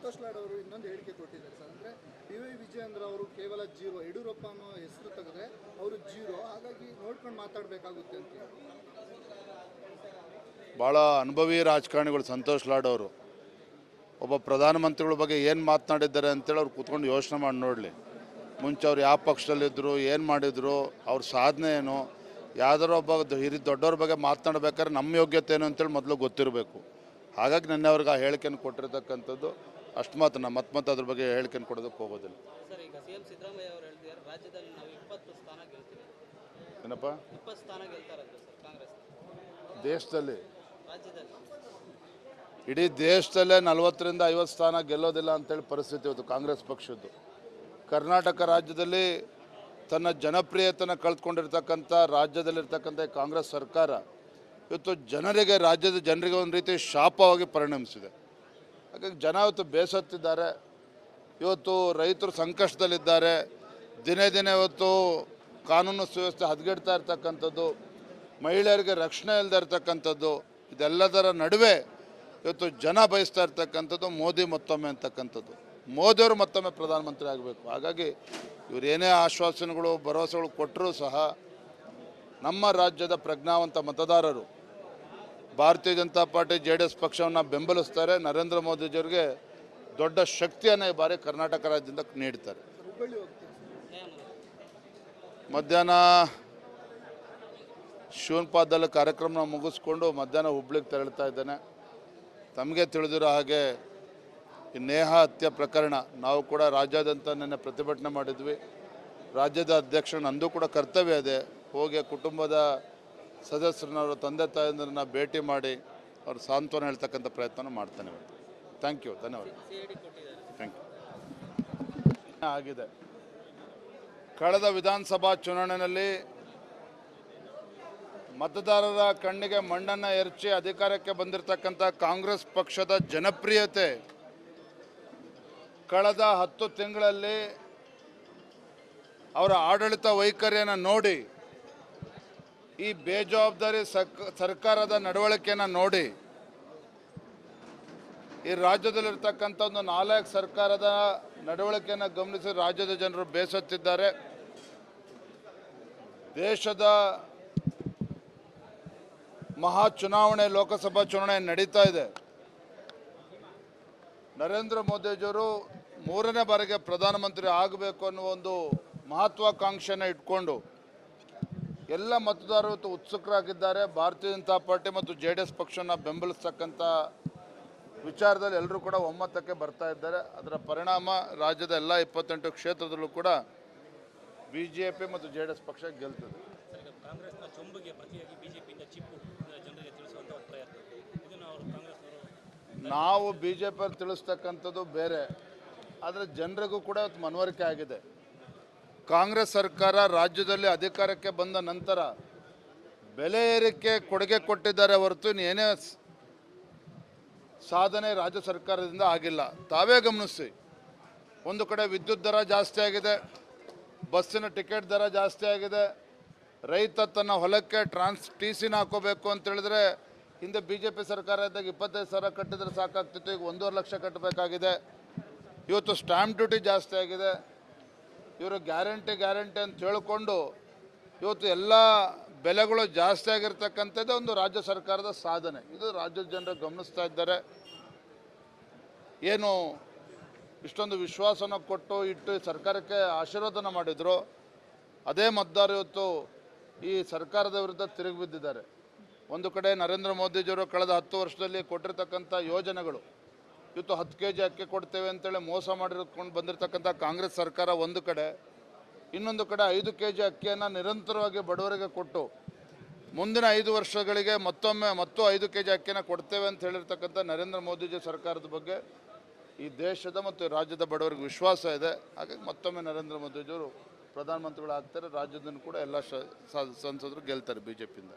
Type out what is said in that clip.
ಸಂತೋಷ್ ಲಾಡ್ ಅವರು ಇನ್ನೊಂದು ಹೇಳಿಕೆ ಕೊಟ್ಟಿದ್ದಾರೆ ಸರ್. ಅಂದರೆ PY ವಿಜಯೇಂದ್ರ ಅವರು ಕೇವಲ ಜೀರೋ, ಯಡಿಯೂರಪ್ಪ ಅನ್ನೋ ಹೆಸರು ತೆಗೆದ್ರೆ ಅವರು ಜೀರೋ, ಹಾಗಾಗಿ ನೋಡ್ಕೊಂಡು ಮಾತಾಡಬೇಕಾಗುತ್ತೆ ಅಂತ. ಭಾಳ ಅನುಭವಿ ರಾಜಕಾರಣಿಗಳು ಸಂತೋಷ್ ಲಾಡ್ ಅವರು. ಒಬ್ಬ ಪ್ರಧಾನಮಂತ್ರಿಗಳ ಬಗ್ಗೆ ಏನು ಮಾತನಾಡಿದ್ದಾರೆ ಅಂತೇಳಿ ಅವ್ರು ಕೂತ್ಕೊಂಡು ಯೋಚನೆ ಮಾಡಿ ನೋಡಲಿ. ಮುಂಚೆ ಅವ್ರು ಯಾವ ಪಕ್ಷದಲ್ಲಿದ್ದರು, ಏನು ಮಾಡಿದರು, ಅವ್ರ ಸಾಧನೆ ಏನು, ಯಾವ್ದಾರೋ ಒಬ್ಬ ದೊಡ್ಡವ್ರ ಬಗ್ಗೆ ಮಾತನಾಡ್ಬೇಕಾದ್ರೆ ನಮ್ಮ ಯೋಗ್ಯತೆ ಏನು ಅಂತೇಳಿ ಮೊದಲು ಗೊತ್ತಿರಬೇಕು. ಹಾಗಾಗಿ ನೆನ್ನೆ ಅವ್ರಿಗೆ ಆ ಹೇಳಿಕೆಯನ್ನು ಕೊಟ್ಟಿರ್ತಕ್ಕಂಥದ್ದು. ಅಷ್ಟು ಮಾತ್ರ ಮತ್ತೆ ಅದ್ರ ಬಗ್ಗೆ ಹೇಳಿಕೆಯನ್ನು ಕೊಡೋದಕ್ಕೆ ಹೋಗೋದಿಲ್ಲ. ಸರ್, ಈಗ CM ಸಿದ್ದರಾಮಯ್ಯ ಅವರು ಹೇಳ್ತಿದ್ದಾರೆ ರಾಜ್ಯದಲ್ಲಿ ನಾವು 20 ಸ್ಥಾನ ಗೆಲ್ತೀವಿ. ಏನಪ್ಪ 20 ಸ್ಥಾನ ಗೆಲ್ತಾರಂತೆ ಸರ್ ಕಾಂಗ್ರೆಸ್ ದೇಶದಲ್ಲಿ? ರಾಜ್ಯದಲ್ಲಿ ಇಡೀ ದೇಶದಲ್ಲೇ 40ರಿಂದ 50 ಸ್ಥಾನ ಗೆಲ್ಲೋದಿಲ್ಲ ಅಂತೇಳಿ ಪರಿಸ್ಥಿತಿ ಇವತ್ತು ಕಾಂಗ್ರೆಸ್ ಪಕ್ಷದ್ದು. ಕರ್ನಾಟಕ ರಾಜ್ಯದಲ್ಲಿ ತನ್ನ ಜನಪ್ರಿಯತೆಯನ್ನು ಕಳೆದುಕೊಂಡಿರ್ತಕ್ಕಂಥ ರಾಜ್ಯದಲ್ಲಿರ್ತಕ್ಕಂಥ ಕಾಂಗ್ರೆಸ್ ಸರ್ಕಾರ ಇವತ್ತು ರಾಜ್ಯದ ಜನರಿಗೆ ಒಂದು ರೀತಿ ಶಾಪವಾಗಿ ಪರಿಣಮಿಸಿದೆ. ಹಾಗಾಗಿ ಜನ ಇವತ್ತು ಬೇಸತ್ತಿದ್ದಾರೆ. ಇವತ್ತು ರೈತರು ಸಂಕಷ್ಟದಲ್ಲಿದ್ದಾರೆ. ದಿನೇ ದಿನೇ ಇವತ್ತು ಕಾನೂನು ಸುವ್ಯವಸ್ಥೆ ಹದಗೆಡ್ತಾ ಇರ್ತಕ್ಕಂಥದ್ದು, ಮಹಿಳೆಯರಿಗೆ ರಕ್ಷಣೆ ಇಲ್ಲದೆ ಇರ್ತಕ್ಕಂಥದ್ದು, ಇದೆಲ್ಲದರ ನಡುವೆ ಇವತ್ತು ಜನ ಬಯಸ್ತಾ ಇರ್ತಕ್ಕಂಥದ್ದು ಮೋದಿ ಮತ್ತೊಮ್ಮೆ ಅಂತಕ್ಕಂಥದ್ದು. ಮೋದಿಯವರು ಮತ್ತೊಮ್ಮೆ ಪ್ರಧಾನಮಂತ್ರಿ ಆಗಬೇಕು. ಹಾಗಾಗಿ ಇವರೇನೇ ಆಶ್ವಾಸನೆಗಳು ಭರವಸೆಗಳು ಕೊಟ್ಟರೂ ಸಹ ನಮ್ಮ ರಾಜ್ಯದ ಪ್ರಜ್ಞಾವಂತ ಮತದಾರರು ಭಾರತೀಯ ಜನತಾ ಪಾರ್ಟಿ JDS ಪಕ್ಷವನ್ನು ಬೆಂಬಲಿಸ್ತಾರೆ. ನರೇಂದ್ರ ಮೋದಿಜಿಯವರಿಗೆ ದೊಡ್ಡ ಶಕ್ತಿಯನ್ನು ಈ ಬಾರಿ ಕರ್ನಾಟಕ ರಾಜ್ಯದಿಂದ ನೀಡ್ತಾರೆ. ಮಧ್ಯಾಹ್ನ ಶಿವನಪಾದದಲ್ಲಿ ಕಾರ್ಯಕ್ರಮ ಮುಗಿಸ್ಕೊಂಡು ಮಧ್ಯಾಹ್ನ ಹುಬ್ಳಿಗೆ ತೆರಳ್ತಾ ಇದ್ದೇನೆ. ತಮಗೆ ತಿಳಿದಿರೋ ಹಾಗೆ ಈ ನೇಹಾ ಹತ್ಯೆ ಪ್ರಕರಣ ನಾವು ಕೂಡ ರಾಜ್ಯಾದ್ಯಂತ ನಿನ್ನೆ ಪ್ರತಿಭಟನೆ ಮಾಡಿದ್ವಿ. ರಾಜ್ಯದ ಅಧ್ಯಕ್ಷ ನಂದು ಕೂಡ ಕರ್ತವ್ಯ ಇದೆ, ಹೋಗಿ ಕುಟುಂಬದ ಸದಸ್ಯರನ್ನ ತಂದೆ ತಾಯಂದ್ರನ್ನ ಭೇಟಿ ಮಾಡಿ ಅವ್ರ ಸಾಂತ್ವನ ಹೇಳ್ತಕ್ಕಂಥ ಪ್ರಯತ್ನ ಮಾಡ್ತಾನೆ. ಥ್ಯಾಂಕ್ ಯು, ಧನ್ಯವಾದ. Thank you. ಆಗಿದೆ. ಕಳೆದ ವಿಧಾನಸಭಾ ಚುನಾವಣೆಯಲ್ಲಿ ಮತದಾರರ ಕಣ್ಣಿಗೆ ಮಣ್ಣನ್ನು ಎರಚಿ ಅಧಿಕಾರಕ್ಕೆ ಬಂದಿರತಕ್ಕಂಥ ಕಾಂಗ್ರೆಸ್ ಪಕ್ಷದ ಜನಪ್ರಿಯತೆ ಕಳೆದ 10 ತಿಂಗಳಲ್ಲಿ ಅವರ ಆಡಳಿತ ವೈಖರಿಯನ್ನು ನೋಡಿ, ಈ ಬೇಜವಾಬ್ದಾರಿ ಸರ್ಕಾರದ ನಡವಳಿಕೆಯನ್ನು ನೋಡಿ, ಈ ರಾಜ್ಯದಲ್ಲಿರ್ತಕ್ಕಂಥ ಒಂದು ನಾಲಾಯಕ್ ಸರ್ಕಾರದ ನಡವಳಿಕೆಯನ್ನು ಗಮನಿಸಿ ರಾಜ್ಯದ ಜನರು ಬೇಸತ್ತಿದ್ದಾರೆ. ದೇಶದ ಮಹಾ ಚುನಾವಣೆ, ಲೋಕಸಭಾ ಚುನಾವಣೆ ನಡೀತಾ ಇದೆ. ನರೇಂದ್ರ ಮೋದಿಜಿಯವರು 3ನೇ ಬಾರಿಗೆ ಪ್ರಧಾನಮಂತ್ರಿ ಆಗಬೇಕು ಅನ್ನುವ ಒಂದು ಮಹತ್ವಾಕಾಂಕ್ಷೆಯನ್ನು ಇಟ್ಕೊಂಡು ಎಲ್ಲ ಮತದಾರರು ಉತ್ಸುಕರಾಗಿದ್ದಾರೆ. ಭಾರತೀಯ ಜನತಾ ಪಾರ್ಟಿ ಮತ್ತು JDS ಪಕ್ಷವನ್ನು ಬೆಂಬಲಿಸ್ತಕ್ಕಂಥ ವಿಚಾರದಲ್ಲಿ ಎಲ್ಲರೂ ಕೂಡ ಒಮ್ಮತಕ್ಕೆ ಬರ್ತಾ ಇದ್ದಾರೆ. ಅದರ ಪರಿಣಾಮ ರಾಜ್ಯದ ಎಲ್ಲ 28 ಕ್ಷೇತ್ರದಲ್ಲೂ ಕೂಡ BJP ಮತ್ತು JDS ಪಕ್ಷ ಗೆಲ್ತದೆ. ಕಾಂಗ್ರೆಸ್ನ ಚೊಂಬಿಗೆ ಪ್ರತಿಯಾಗಿ ಬಿಜೆಪಿಯಿಂದ ಚಿಪ್ಪು ಜನರಿಗೆ ತಿಳಿಸುವಂಥ ಪ್ರಯತ್ನ, ಇದನ್ನು ಅವರು ಕಾಂಗ್ರೆಸ್ನವರು ನಾವು BJP ತಿಳಿಸ್ತಕ್ಕಂಥದ್ದು ಬೇರೆ, ಆದರೆ ಜನರಿಗೂ ಕೂಡ ಇವತ್ತು ಮನವರಿಕೆ ಆಗಿದೆ. ಕಾಂಗ್ರೆಸ್ ಸರ್ಕಾರ ರಾಜ್ಯದಲ್ಲಿ ಅಧಿಕಾರಕ್ಕೆ ಬಂದ ನಂತರ ಬೆಲೆ ಏರಿಕೆ ಕೊಡುಗೆ ಕೊಟ್ಟಿದ್ದಾರೆ ಹೊರತು ಏನೇ ಸಾಧನೆ ರಾಜ್ಯ ಸರ್ಕಾರದಿಂದ ಆಗಿಲ್ಲ. ತಾವೇ ಗಮನಿಸಿ, ಒಂದು ಕಡೆ ವಿದ್ಯುತ್ ದರ ಜಾಸ್ತಿ ಆಗಿದೆ, ಬಸ್ಸಿನ ಟಿಕೆಟ್ ದರ ಜಾಸ್ತಿ ಆಗಿದೆ, ರೈತ ತನ್ನ ಹೊಲಕ್ಕೆ TCನ ಹಾಕೋಬೇಕು ಅಂತೇಳಿದ್ರೆ ಹಿಂದೆ BJP ಸರ್ಕಾರ ಇದ್ದಾಗ 25,000 ಕಟ್ಟಿದ್ರೆ ಸಾಕಾಗ್ತಿತ್ತು, ಈಗ 1.5 ಲಕ್ಷ ಕಟ್ಟಬೇಕಾಗಿದೆ. ಇವತ್ತು ಸ್ಟ್ಯಾಂಪ್ ಡ್ಯೂಟಿ ಜಾಸ್ತಿ ಆಗಿದೆ. ಇವರು ಗ್ಯಾರಂಟಿ ಅಂತ ಹೇಳಿಕೊಂಡು ಇವತ್ತು ಎಲ್ಲ ಬೆಲೆಗಳು ಜಾಸ್ತಿ ಆಗಿರ್ತಕ್ಕಂಥದ್ದೇ ಒಂದು ರಾಜ್ಯ ಸರ್ಕಾರದ ಸಾಧನೆ. ಇದು ರಾಜ್ಯದ ಜನರು ಗಮನಿಸ್ತಾ ಇದ್ದಾರೆ. ಏನು ಇಷ್ಟೊಂದು ವಿಶ್ವಾಸನ ಕೊಟ್ಟು ಇಟ್ಟು ಸರ್ಕಾರಕ್ಕೆ ಆಶೀರ್ವಾದನ ಮಾಡಿದ್ರು, ಅದೇ ಮತದಾರರು ಇವತ್ತು ಈ ಸರ್ಕಾರದ ವಿರುದ್ಧ ತಿರುಗಿ ಬಿದ್ದಿದ್ದಾರೆ. ಒಂದು ಕಡೆ ನರೇಂದ್ರ ಮೋದಿಜಿಯವರು ಕಳೆದ 10 ವರ್ಷದಲ್ಲಿ ಕೊಟ್ಟಿರ್ತಕ್ಕಂಥ ಯೋಜನೆಗಳು, ಇವತ್ತು 10 kg ಅಕ್ಕಿ ಕೊಡ್ತೇವೆ ಅಂತೇಳಿ ಮೋಸ ಮಾಡಿರ್ಕೊಂಡು ಬಂದಿರತಕ್ಕಂಥ ಕಾಂಗ್ರೆಸ್ ಸರ್ಕಾರ ಒಂದು ಕಡೆ, ಇನ್ನೊಂದು ಕಡೆ 5 kg ಅಕ್ಕಿಯನ್ನು ನಿರಂತರವಾಗಿ ಬಡವರಿಗೆ ಕೊಟ್ಟು ಮುಂದಿನ 5 ವರ್ಷಗಳಿಗೆ ಮತ್ತು 5 kg ಅಕ್ಕಿಯನ್ನು ಕೊಡ್ತೇವೆ ಅಂತ ಹೇಳಿರ್ತಕ್ಕಂಥ ನರೇಂದ್ರ ಮೋದಿಜಿ ಸರ್ಕಾರದ ಬಗ್ಗೆ ಈ ದೇಶದ ಮತ್ತು ರಾಜ್ಯದ ಬಡವರಿಗೆ ವಿಶ್ವಾಸ ಇದೆ. ಹಾಗಾಗಿ ಮತ್ತೊಮ್ಮೆ ನರೇಂದ್ರ ಮೋದಿಜಿಯವರು ಪ್ರಧಾನಮಂತ್ರಿಗಳಾಗ್ತಾರೆ. ರಾಜ್ಯದನ್ನು ಕೂಡ ಎಲ್ಲ ಸಂಸದರು ಗೆಲ್ತಾರೆ BJPಯಿಂದ.